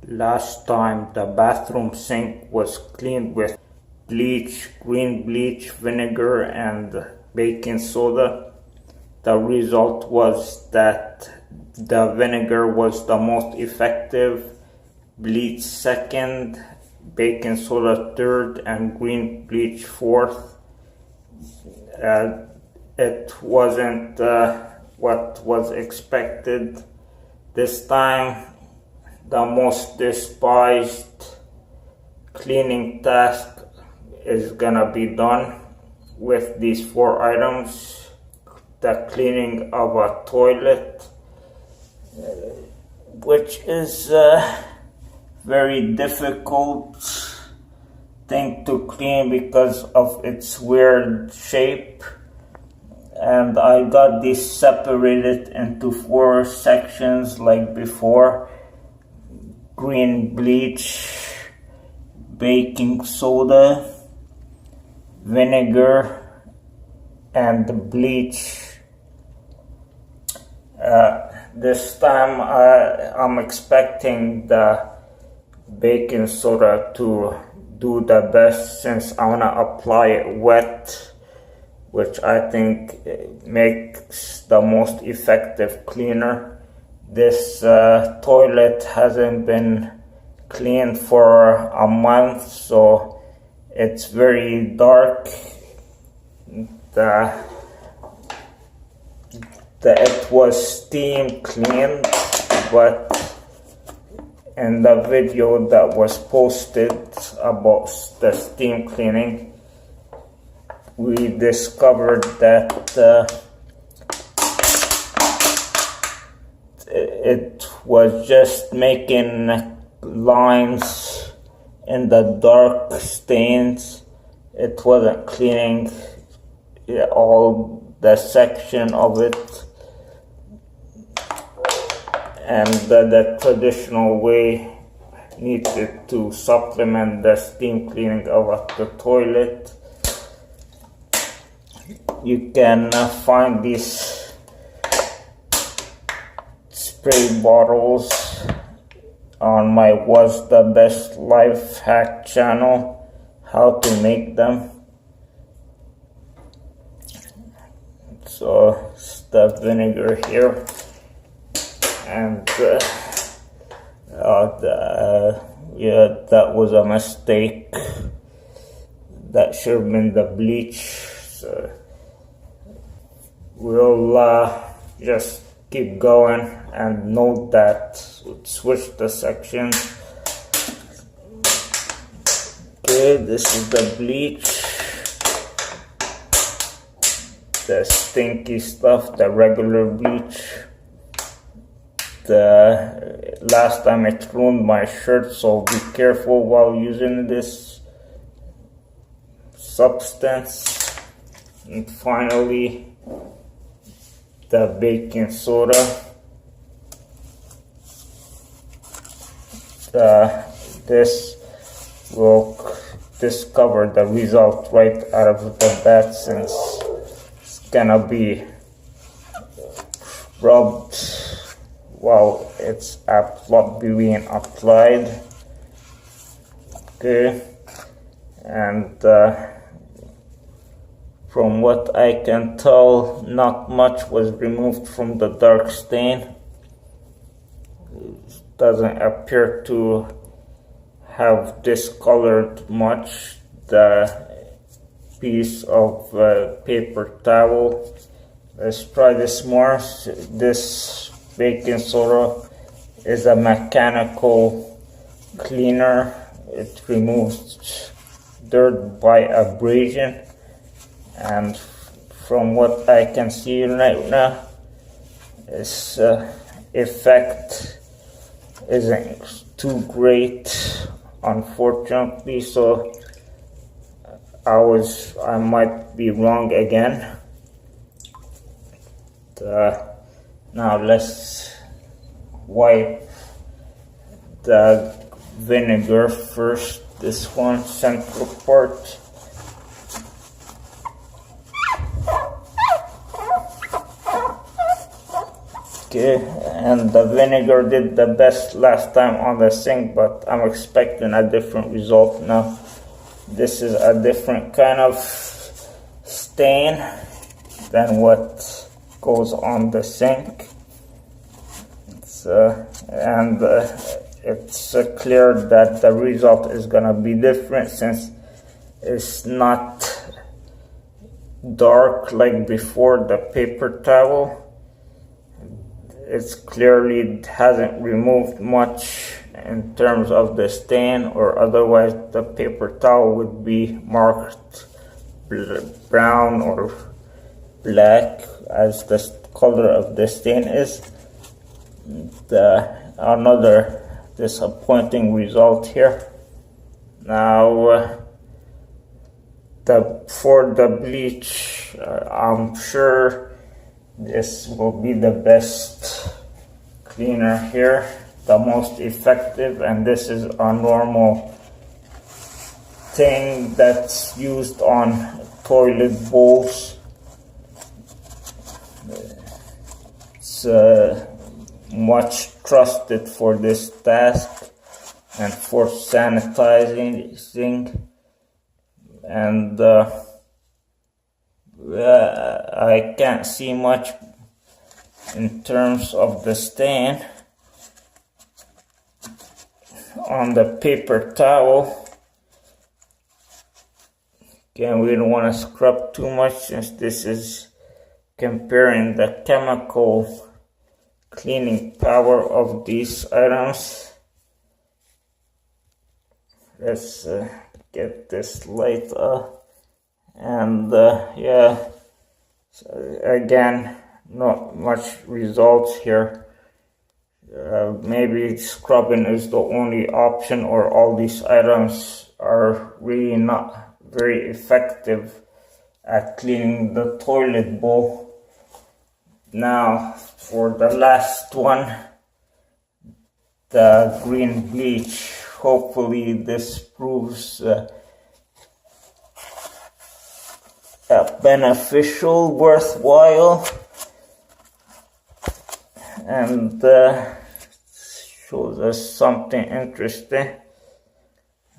Last time the bathroom sink was cleaned with bleach, green bleach, vinegar, and baking soda. The result was that the vinegar was the most effective, bleach second, baking soda third, and green bleach fourth. It wasn't what was expected. This time, the most despised cleaning task is gonna be done with these 4 items. The cleaning of a toilet, which is a very difficult thing to clean because of its weird shape. And I got these separated into 4 sections like before: green bleach, baking soda, vinegar, and bleach. This time I'm expecting the baking soda to do the best, since I want to apply it wet, which I think makes the most effective cleaner. This toilet hasn't been cleaned for a month, so it's very dark. It was steam cleaned, but in the video that was posted about the steam cleaning, we discovered that it was just making lines in the dark stains. It wasn't cleaning all the section of it. And the traditional way needed to supplement the steam cleaning of the toilet. You can find these spray bottles on my What's the Best Life Hack channel, how to make them. So it's the vinegar here. And that was a mistake. That should have been the bleach. So we'll just keep going and note that. Switch the sections. Okay, this is the bleach. The stinky stuff, the regular bleach. Last time it ruined my shirt, so be careful while using this substance. And finally, the baking soda. This will discover the result right out of the bat, since it's gonna be rubbed while it's being applied. Okay, and from what I can tell, not much was removed from the dark stain. It doesn't appear to have discolored much. The piece of paper towel. Let's try this more. This baking soda is a mechanical cleaner. It removes dirt by abrasion, and from what I can see right now, its effect isn't too great, unfortunately. So I might be wrong again. Now let's wipe the vinegar first. This one, central part. Okay, and the vinegar did the best last time on the sink, but I'm expecting a different result now. This is a different kind of stain than what goes on the sink. It's clear that the result is gonna be different since it's not dark like before the paper towel. It's clearly hasn't removed much in terms of the stain, or otherwise the paper towel would be marked brown or black as the color of the stain is. Another disappointing result here. Now for the bleach, I'm sure this will be the best cleaner here, the most effective, and this is a normal thing that's used on toilet bowls. It's much trusted for this task and for sanitizing, and I can't see much in terms of the stain on the paper towel. Again, we don't want to scrub too much since this is comparing the chemical cleaning power of these items. Let's get this light up. And yeah, so again, not much results here. Maybe scrubbing is the only option, or all these items are really not very effective at cleaning the toilet bowl. Now for the last one, the green bleach. Hopefully this proves beneficial, worthwhile, and shows us something interesting.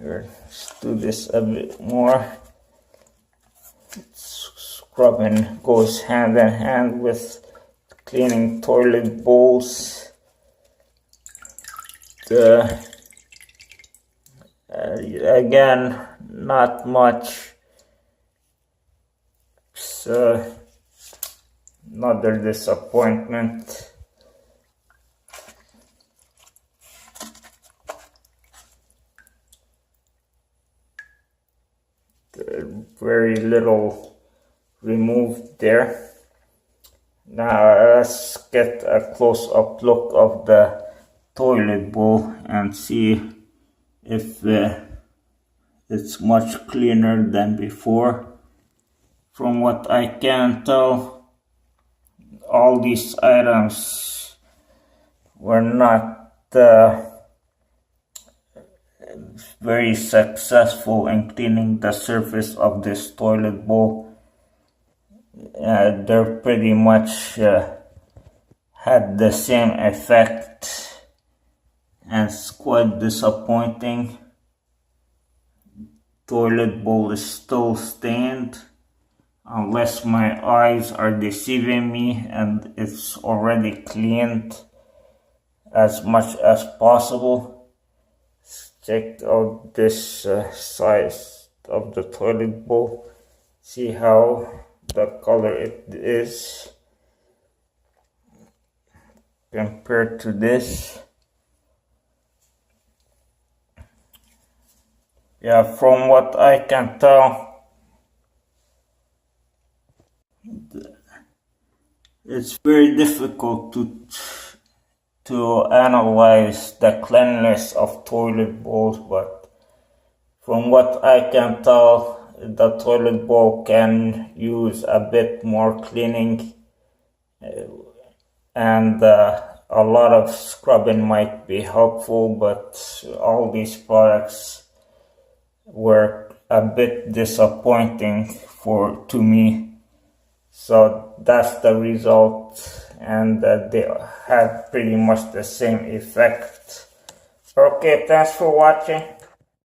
Let's do this a bit more. Scrubbing goes hand in hand with cleaning toilet bowls. Again, not much. Another disappointment. Very little removed there. Now let's get a close-up look of the toilet bowl and see if it's much cleaner than before. From what I can tell, all these items were not very successful in cleaning the surface of this toilet bowl. They're pretty much had the same effect, and it's quite disappointing. Toilet bowl is still stained, unless my eyes are deceiving me and it's already cleaned as much as possible. Let's check out this size of the toilet bowl, see how the color it is compared to this. Yeah, from what I can tell, it's very difficult to analyze the cleanliness of toilet bowls, but from what I can tell, the toilet bowl can use a bit more cleaning, and a lot of scrubbing might be helpful, but all these products were a bit disappointing to me. So that's the result and they had pretty much the same effect. Okay, thanks for watching.